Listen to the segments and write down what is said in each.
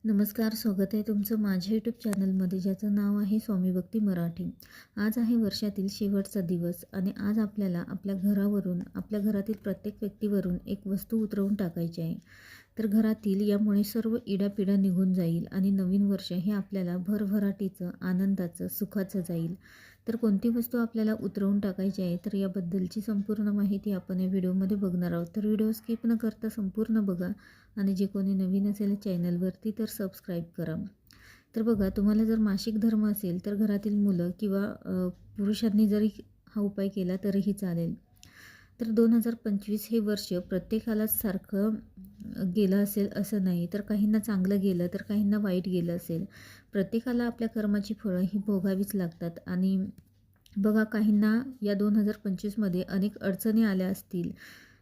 नमस्कार, स्वागत आहे तुमचं माझ्या यूट्यूब चॅनलमध्ये, ज्याचं नाव आहे स्वामी भक्ती मराठी. आज आहे वर्षातील शेवटचा दिवस आणि आज आपल्याला आपल्या घरावरून, आपल्या घरातील प्रत्येक व्यक्तीवरून एक वस्तू उतरवून टाकायची आहे. तर घरातील यामुळे सर्व इडापिडा निघून जाईल आणि नवीन वर्ष हे आपल्याला भरभराटीचं, आनंदाचं, सुखाचं जाईल. तर कोणती वस्तू आपल्याला उतरवून टाकायची आहे, तर याबद्दलची संपूर्ण माहिती आपण या व्हिडिओमध्ये बघणार आहोत. तर व्हिडिओ स्किप न करता संपूर्ण बघा आणि जे कोणी नवीन असेल चॅनलवरती तर सबस्क्राईब करा. तर बघा, तुम्हाला जर मासिक धर्म असेल तर घरातील मुलं किंवा पुरुषांनी जरी हा उपाय केला तरीही चालेल. तर 2025 हे वर्ष प्रत्येकालाच सारखं गेलं असेल असं नाही, तर काहींना चांगलं गेलं तर काहींना वाईट गेलं असेल. प्रत्येकाला आपल्या कर्माची फळं ही भोगावीच लागतात आणि बघा, काहींना या 2025मध्ये अनेक अडचणी आल्या असतील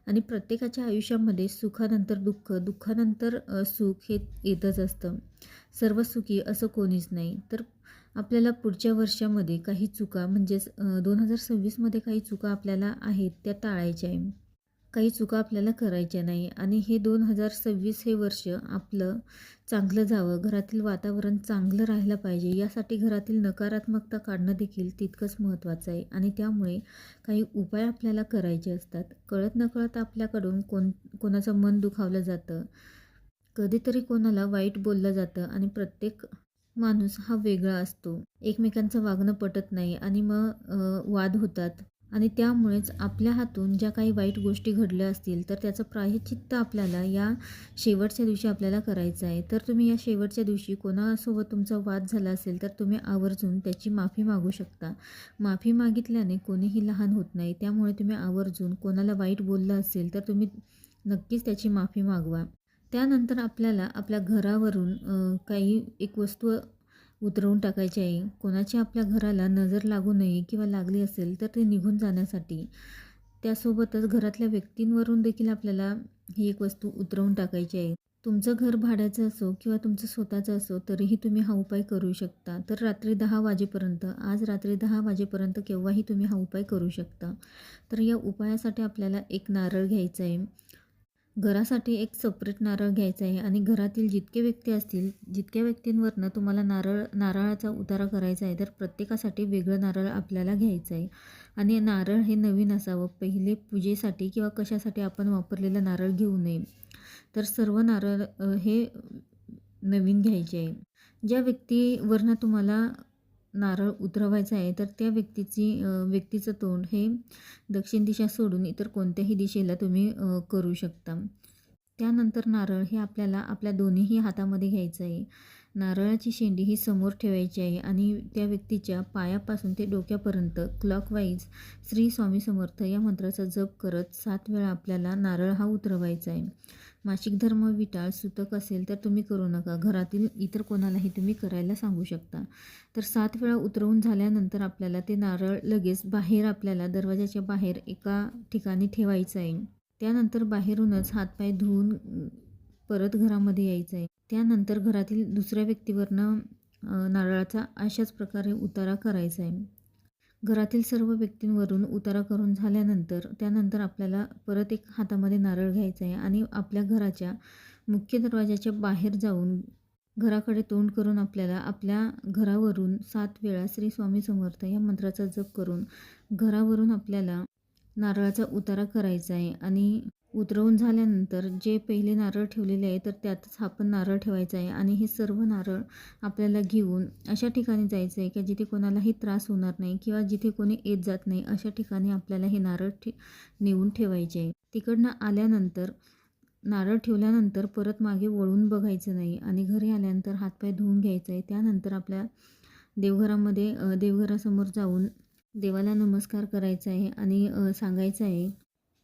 आणि प्रत्येकाच्या आयुष्यामध्ये सुखानंतर दुःख, दुःखानंतर सुख हे येतच असतं. सर्व सुखी असं कोणीच नाही. तर आपल्याला पुढच्या वर्षामध्ये काही चुका म्हणजेच 2026मध्ये काही चुका आपल्याला आहेत त्या टाळायच्या आहे. काही चुका आपल्याला करायच्या नाही आणि हे 2026 हे वर्ष आपलं चांगलं जावं, घरातील वातावरण चांगलं राहायला पाहिजे, यासाठी घरातील नकारात्मकता काढणं देखील तितकंच महत्त्वाचं आहे. आणि त्यामुळे काही उपाय आपल्याला करायचे असतात. कळत नकळत आपल्याकडून कोणाचं मन दुखावलं जातं, कधीतरी कोणाला वाईट बोललं जातं आणि प्रत्येक माणूस हा वेगळा असतो. एकमेकांचं वागणं पटत नाही आणि मग वाद होतात आणि त्यामुळेच आपल्या हातून ज्या काही वाईट गोष्टी घडल्या असतील तर त्याचं प्रायश्चित्त आपल्याला या शेवटच्या दिवशी आपल्याला करायचं आहे. तर तुम्ही या शेवटच्या दिवशी कोणासोबत तुमचा वाद झाला असेल तर तुम्ही आवर्जून त्याची माफी मागू शकता. माफी मागितल्याने कोणीही लहान होत नाही. त्यामुळे तुम्ही आवर्जून कोणाला वाईट बोललं असेल तर तुम्ही नक्कीच त्याची माफी मागवा. त्यानंतर आपल्याला आपल्या घरावरून काही एक वस्तू उतरवून टाकायची आहे. कोणाची आपल्या घराला नजर लागू नये किंवा लागली असेल तर ते निघून जाण्यासाठी. त्यासोबतच घरातल्या व्यक्तींवरून देखील आपल्याला ही एक वस्तू उतरवून टाकायची आहे. तुमचं घर भाड्याचं असो किंवा तुमचं स्वतःचं असो तरीही तुम्ही हा उपाय करू शकता. तर रात्री 10 वाजेपर्यंत, आज रात्री 10 वाजेपर्यंत केव्हाही तुम्ही हा उपाय करू शकता. तर या उपायासाठी आपल्याला एक नारळ घ्यायचा आहे. घरासाठी एक सेपरेट नारळ घ्यायचा आहे आणि घरातील जितके व्यक्ती असतील, जितक्या व्यक्तींवरनं तुम्हाला नारळाचा उतारा करायचा आहे, तर प्रत्येकासाठी वेगळं नारळ आपल्याला घ्यायचं आहे. आणि नारळ हे नवीन असावं. पहिले पूजेसाठी किंवा कशासाठी आपण वापरलेलं नारळ घेऊ नये. तर सर्व नारळ हे नवीन घ्यायचे आहे. ज्या व्यक्तीवरनं तुम्हाला नारळ उतरवायचा आहे तर त्या व्यक्तीचं तोंड हे दक्षिण दिशा सोडून इतर कोणत्याही दिशेला तुम्ही करू शकता. त्यानंतर नारळ हे आपल्याला आपल्या दोन्हीही हातामध्ये घ्यायचं आहे. नारळाची शेंडी ही समोर ठेवायची आहे आणि त्या व्यक्तीच्या पायापासून ते डोक्यापर्यंत क्लॉकवाईज श्री स्वामी समर्थ या मंत्राचा जप करत 7 वेळा आपल्याला नारळ हा उतरवायचा आहे. मासिक धर्म विटाळ सुतक असेल तर तुम्ही करू नका. घरातील इतर कोणालाही तुम्ही करायला सांगू शकता. तर 7 वेळा उतरवून झाल्यानंतर आपल्याला ते नारळ लगेच बाहेर, आपल्याला दरवाजाच्या बाहेर एका ठिकाणी ठेवायचं आहे. त्यानंतर बाहेरूनच हातपाय धुवून परत घरामध्ये यायचं आहे. त्यानंतर घरातील दुसऱ्या व्यक्तीवरनं नारळाचा अशाच प्रकारे उतारा करायचा आहे. घरातील सर्व व्यक्तींवरून उतारा करून झाल्यानंतर त्यानंतर आपल्याला परत एक हातामध्ये नारळ घ्यायचा आहे आणि आपल्या घराच्या मुख्य दरवाजाच्या बाहेर जाऊन घराकडे तोंड करून आपल्याला आपल्या घरावरून 7 वेळा श्री स्वामी समर्थ या मंत्राचा जप करून घरावरून आपल्याला नारळाचा उतारा करायचा आहे. आणि उतरवून झाल्यानंतर जे पहिले नारळ ठेवलेले आहे तर त्यातच हा पण नारळ ठेवायचा आहे आणि हे सर्व नारळ आपल्याला घेऊन अशा ठिकाणी जायचं आहे की जिथे कोणालाही त्रास होणार नाही किंवा जिथे कोणी येत जात नाही, अशा ठिकाणी आपल्याला हे नारळ नेऊन ठेवायचे आहे. तिकडनं आल्यानंतर नारळ ठेवल्यानंतर परत मागे वळून बघायचं नाही आणि घरी आल्यानंतर हातपाय धुवून घ्यायचं आहे. त्यानंतर आपल्या देवघरासमोर जाऊन देवाला नमस्कार करायचा आहे आणि सांगायचं आहे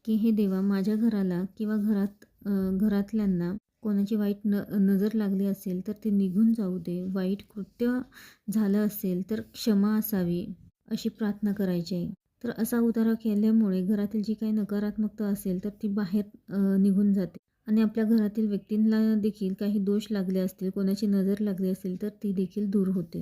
की हे देवा, माझ्या घराला किंवा घरातल्यांना कोणाची वाईट नजर लागली असेल तर ते निघून जाऊ दे. वाईट कृत्य झालं असेल तर क्षमा असावी, अशी प्रार्थना करायची आहे. तर असा उतारा केल्यामुळे घरातील जी काही नकारात्मकता असेल तर ती बाहेर निघून जाते आणि आपल्या घरातील व्यक्तींना देखील काही दोष लागले असतील, कोणाची नजर लागली असेल तर ती देखील दूर होते.